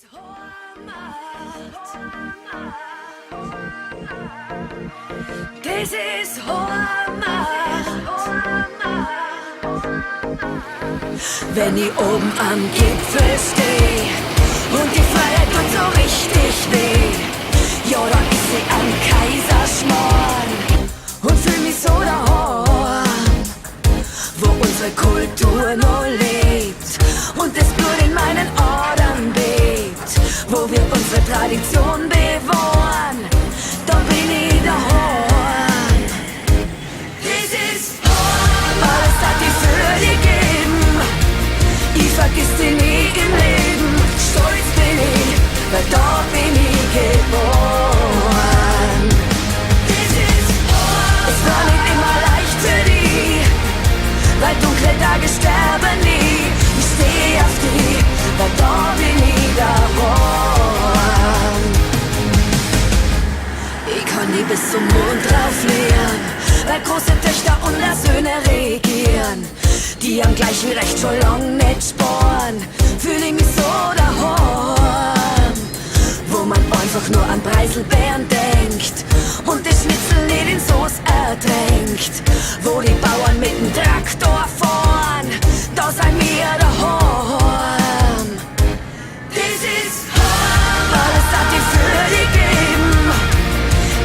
ist hohe Macht. Das ist hohe Macht. Wenn ich oben am Gipfel steh und die Freiheit tut so richtig weh, ja, dann ist sie am Kaiserschmarrn und fühl mich so daheim, wo unsere Kultur noch lebt und das Blut in meinen Adern bebt, wo wir unsere Tradition bewahren, da bin ich daheim. Das ist alles, das ich für dich geben, ich vergiss dich nie im Leben, stolz bin ich, weil da bin ich geboren. Das ist es war nicht immer leicht für dich, weil dunkle Tage sterben nie. Ich steh auf die, weil da bin ich daheim. Ich kann nie bis zum Mond rauflehren, weil große Töchter und Söhne regieren, die am gleichen Recht schon lang nicht sparen. Fühl ich mich so daheim, wo man einfach nur an Preiselbeeren denkt und das Schnitzel nicht in Soße ertränkt, wo die Bauern mit dem Traktor fahren, da sei mir daheim. Das ist alles, das ich für dich geben,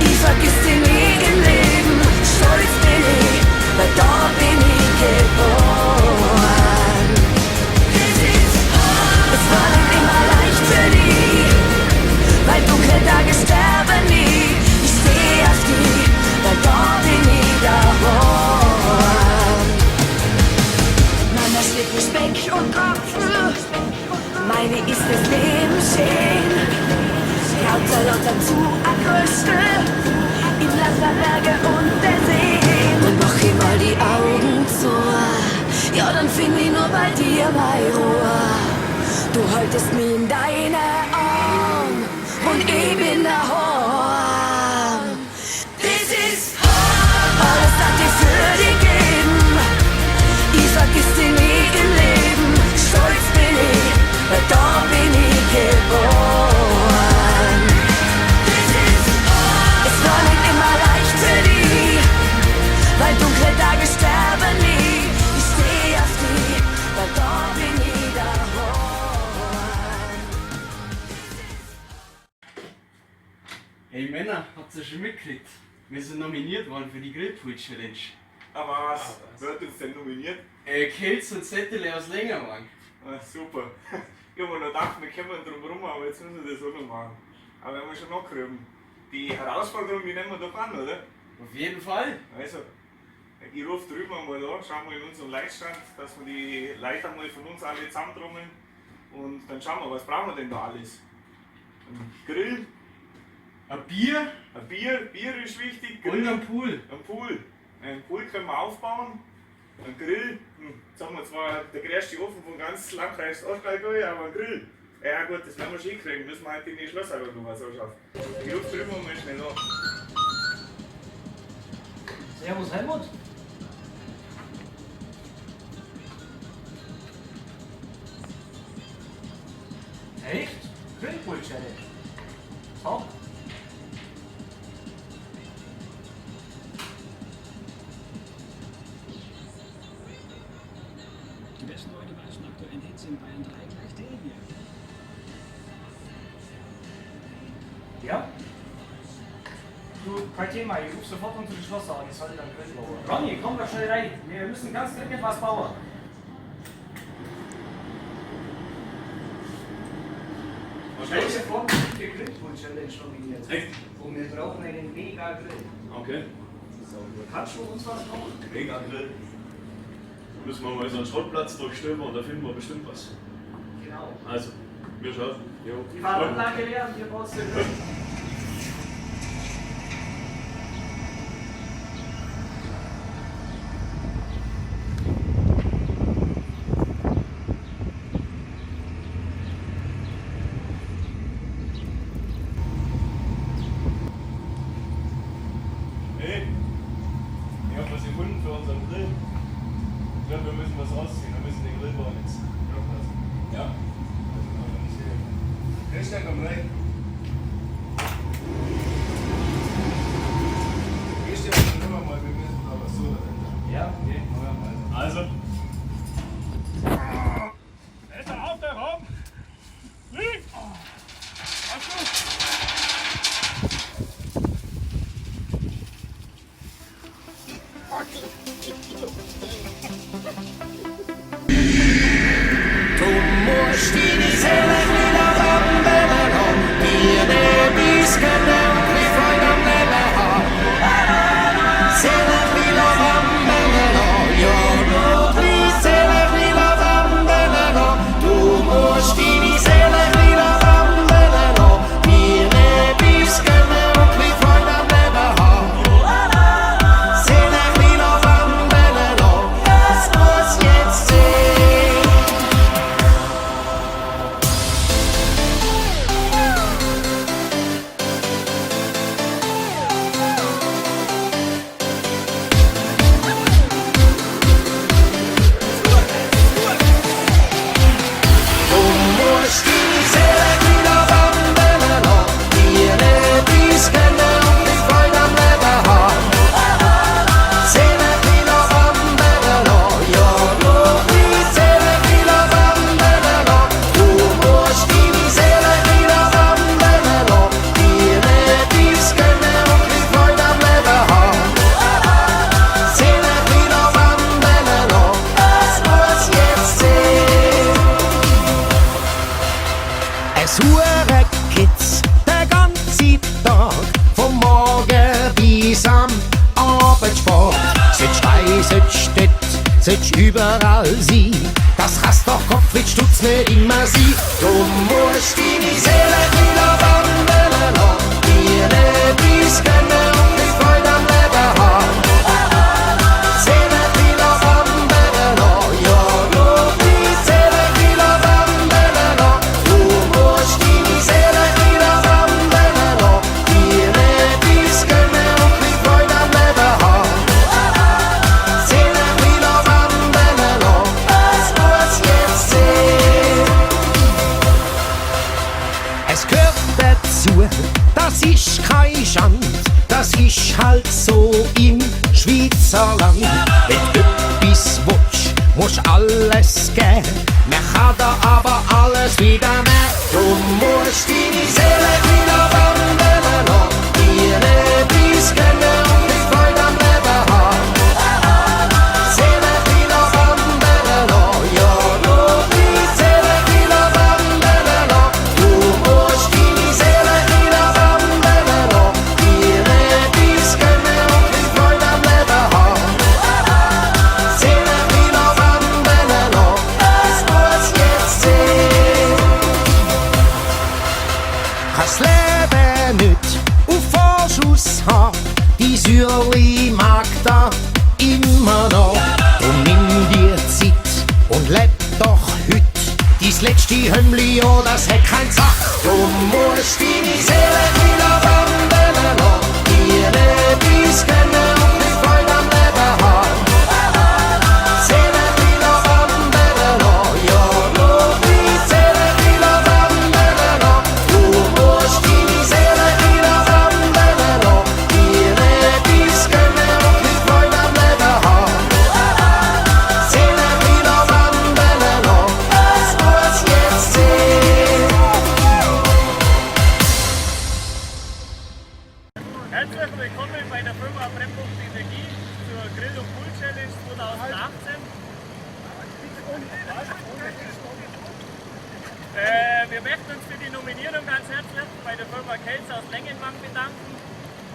ich vergiss dich nie im Leben, stolz bin ich, weil da bin ich geboren. Das ist es war nicht immer leicht für dich, weil dunkle Tage sterben nie. Ich steh auf die, weil da bin ich daheim. Mama Schlitten, Speck und Tropfen, meine ist das Leben schön. Krautsalat dazu, ein Kröstel, im Land der Berge und der See. Und mach ich mal die Augen zu, ja dann find ich nur bei dir meine Ruhe. Du haltest mich in deine Arme und ich bin daheim. Das ist alles, das ich für dich geben, ich vergiss dich nie im Leben, stolz bin ich, weil da bin ich geboren. Das ist es war nicht immer leicht für dich, weil dunkle Tage sterben nie. Ich steh auf die, weil da bin ich daheim. Hey Männer, habt ihr schon mitgekriegt? Wir sind nominiert worden für die Grillpool-Challenge. Aber was? Wer hat uns denn nominiert? Kelz und Zettel aus Längerwang. Ah, super. Ich hab mir noch gedacht, wir kommen drum rum, aber jetzt müssen wir das auch noch machen. Aber wenn wir schon nachkriegen. Die Herausforderung, die nehmen wir doch an, oder? Auf jeden Fall. Also, ich rufe drüben einmal an, schauen wir in unseren Leitstand, dass wir die Leute einmal von uns alle zusammentrommeln. Und dann schauen wir, was brauchen wir denn da alles? Ein Grill, Ein Bier Bier ist wichtig. und ein Pool. Ein Pool. Einen Pool können wir aufbauen. Ein Grill, jetzt haben wir zwar der größte Ofen von ganz Landkreis Ostallgäu, aber ein Grill. Ja gut, das werden wir schon hinkriegen, müssen wir heute in die Schlosser noch was anschauen. Ich rufe drüben mal schnell an. Servus Helmut. Echt? Grillpool Challenge. Top. Die besten Leute bei den aktuellen Hits in Bayern 3 gleich der hier. Ja? Du, kein Thema, ich rufe sofort unsere Schlosser an, ich soll dann Grill bauen. Ronny, komm doch schnell rein. Wir müssen ganz dringend was bauen. Stell dir vor, wir sind für Grillpool Challenge nominiert. Echt? Und wir brauchen einen mega Grill. Okay. Kannst du uns was bauen? Mega Grill. Müssen wir mal so einen Schrottplatz durchstöbern und da finden wir bestimmt was. Genau. Also, wir schauen. Jo. Die Fahranlage leer und ihr baut den Grill. Hey, ich hab was gefunden für unseren Grill. Ich glaube, wir müssen was rausziehen. Wir müssen den Grill bauen jetzt. Ja. Also, organisieren. Christian, komm rein. Christian, dann hören wir mal, wir müssen da was so dahinter. Ja, okay, hören wir mal. Also. Ist er auf der Raum? Liegt! Alles gut! Sitzt überall sie, das hast doch Gottfried Stutz nicht immer sie. Du musst deine Seele wieder wandeln lassen, dir nicht dies gönnen und die Freude am Leben haben. Seele wieder wandeln lassen, ja, nur die Seele wieder wandeln lassen. Du musst deine Seele wieder wandeln lassen, dir nicht dies gönnen und die Freude am Leben haben. Das ist kein Schand, das ist halt so im Schweizerland. Wenn du etwas willst, musst alles geben. Man kann da aber alles wieder nehmen. Du musst deine Seele wieder wandeln lassen, dir nicht dies gönnen und die Freude am Leben haben. Seele wieder wandeln lassen, ja, nur die Seele wieder wandeln lassen. Du musst deine Seele wieder wandeln lassen, dir nicht dies gönnen und die Freude am Leben haben. Seele wieder wandeln lassen, das muss jetzt sehen. Kannst Leben nicht auf Vorschuss haben, die Sürli mag da immer noch. Und nimm dir Zeit und leb doch heut. Dies letzte Hümmli, oh, das hat kein Sach. Du musst deine Seele wieder wandeln lassen, dir nicht dies gönnen und die Freude am Leben haben. Seele wieder wandeln lassen, ja, nur die Seele wieder wandeln lassen. Du musst deine Seele wieder wandeln lassen, dir nicht dies gönnen und die Freude am Leben haben. Seele wieder wandeln lassen, das muss jetzt sehen. Herzlich willkommen bei der Firma Brennpunkt Energie zur Grill- und Pool Challenge 2018. Wir möchten uns für die Nominierung ganz herzlich bei der Firma Kelz aus Lengenwang bedanken.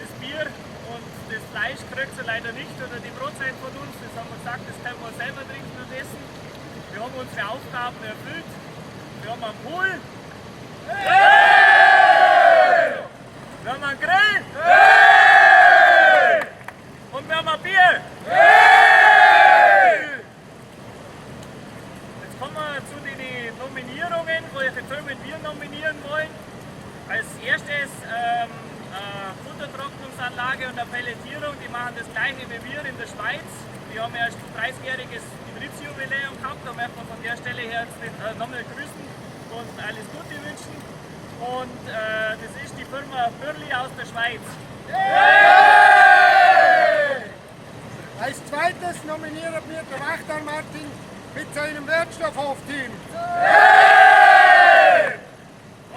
Das Bier und das Fleisch kriegt ihr leider nicht oder die Brotzeit von uns. Das haben wir gesagt, das können wir selber trinken und essen. Wir haben unsere Aufgaben erfüllt. Wir haben einen Pool. Wir haben einen Grill. Und wir haben ein Bier. Jetzt kommen wir zu den Nominierungen, welche Firmen wir nominieren wollen. Als erstes Futtertrocknungsanlage und eine Pelletierung, die machen das gleiche wie wir in der Schweiz. Die haben erst 30-jähriges Betriebsjubiläum gehabt, da möchten wir von der Stelle her nochmal grüßen und alles Gute wünschen. und das ist die Firma Bürli aus der Schweiz. Als zweites nominieren wir den Wächter Martin mit seinem Wertstoffhof-Team.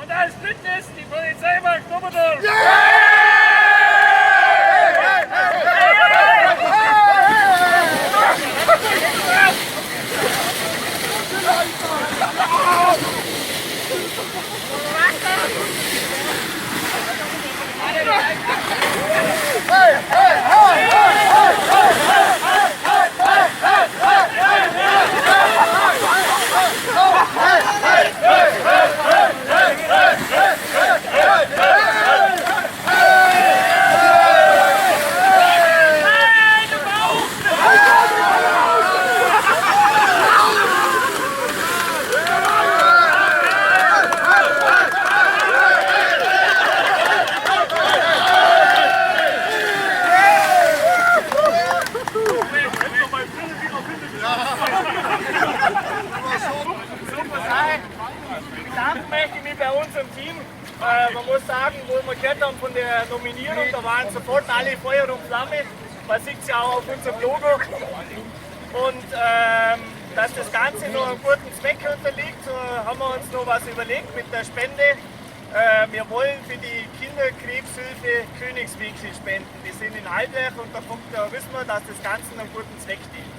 Und als drittes die Polizeiwacht Oberndorf. Bedanken möchte ich mich bei unserem Team. Man muss sagen, wo wir gehört haben von der Nominierung, da waren sofort alle Feuer und Flamme. Man sieht es ja auch auf unserem Logo. Und dass das Ganze noch einem guten Zweck unterliegt, haben wir uns noch was überlegt mit der Spende. Wir wollen für die Kinderkrebshilfe Königswinkel spenden. Die sind in Halblech und da wissen wir, dass das Ganze einem guten Zweck dient.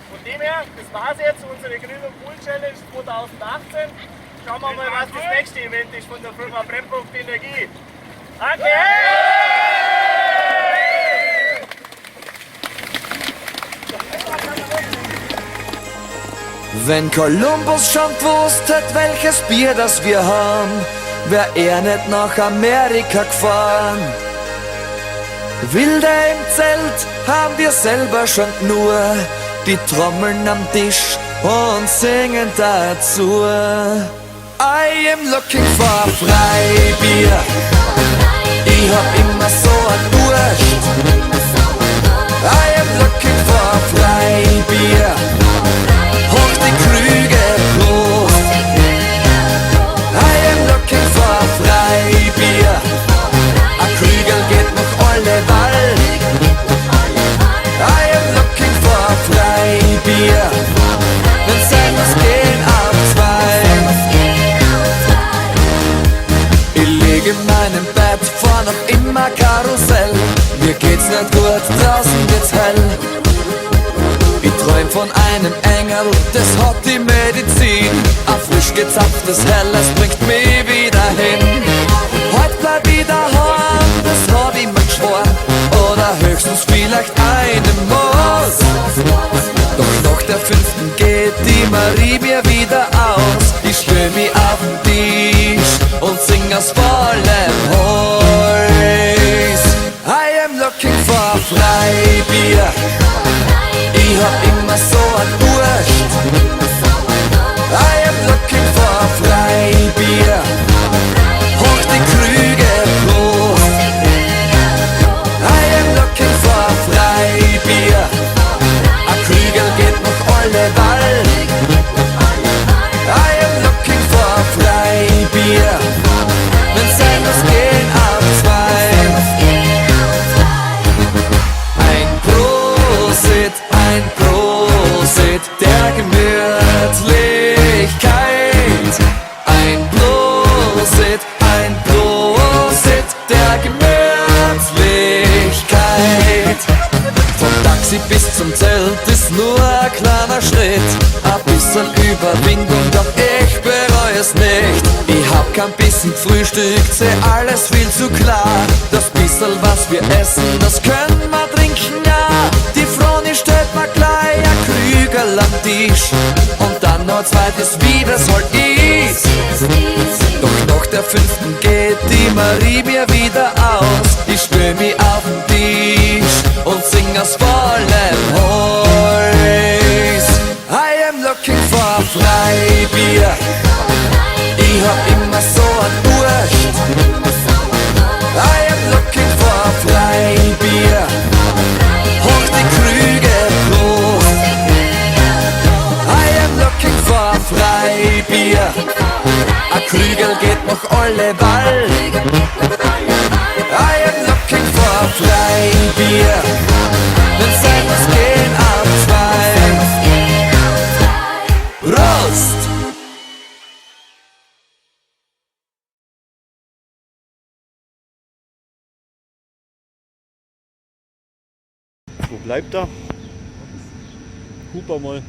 Von dem her, das war es jetzt, unsere Grün und Cool Challenge 2018. Schauen wir mal, was das nächste Event ist von der Firma Brennpunkt Energie. Danke! Wenn Kolumbus schon gewusst hätt, welches Bier das wir haben, wär er nicht nach Amerika gefahren. Wilde im Zelt haben wir selber schon nur, die trommeln am Tisch und singen dazu. I am looking for Freibier, ich hab immer so ein Durst. I am looking for Freibier, hoch die Krüge Prost. I am looking for Freibier, a Krügel geht noch alle Ball. I am looking for Freibier, wenn sein muss gehen auf zwei. Ich lieg in meinem Bett, fahr noch immer Karussell. Mir geht's nicht gut, draußen wird's hell. Ich träum von einem Engel, das hat die Medizin. Ein frisch gezapftes Helles bringt mich wieder hin. Heute bleib ich daheim, das hab ich mir geschworen. Oder höchstens vielleicht eine Maus. Doch nach der 5. geht die Marie mir wieder aus. Ich stell mich auf den Tisch und sing aus vollem Hals. I am looking for Freibier, ich hab immer so ein Durst. I am looking for Freibier, hoch die Krüge Prost. I am looking for Freibier, a Krügel geht noch alle Ball. I am looking for Freibier, wenn sein muss gehen auf zwei. Ein Prosit der Gemütlichkeit. Ein Prosit der Gemütlichkeit. Vom Taxi bis zum Zelt ist nur ein kleiner Schritt. Ein bisschen Überwindung, doch ich bereue es nicht. Ich hab kein bisschen Frühstück, seh alles viel zu klar. Das bisschen, was wir essen, das können wir trinken, ja. Die Froni stellt mir gleich ein Krügel am Tisch. Und dann noch ein zweites, wie das halt ist. Doch nach der 5. geht die Marie mir wieder aus. Ich stell mich auf den Tisch und sing aus vollem Hals. I am looking for Freibier, ich hab immer so ein Durst. I am looking for Freibier, hoch die Krüge Prost. I am looking for Freibier, a Krügel geht nach Olleval. I am looking for Freibier. Den Senders gehen auf 2. Prost! Wo bleibt er? Huper mal.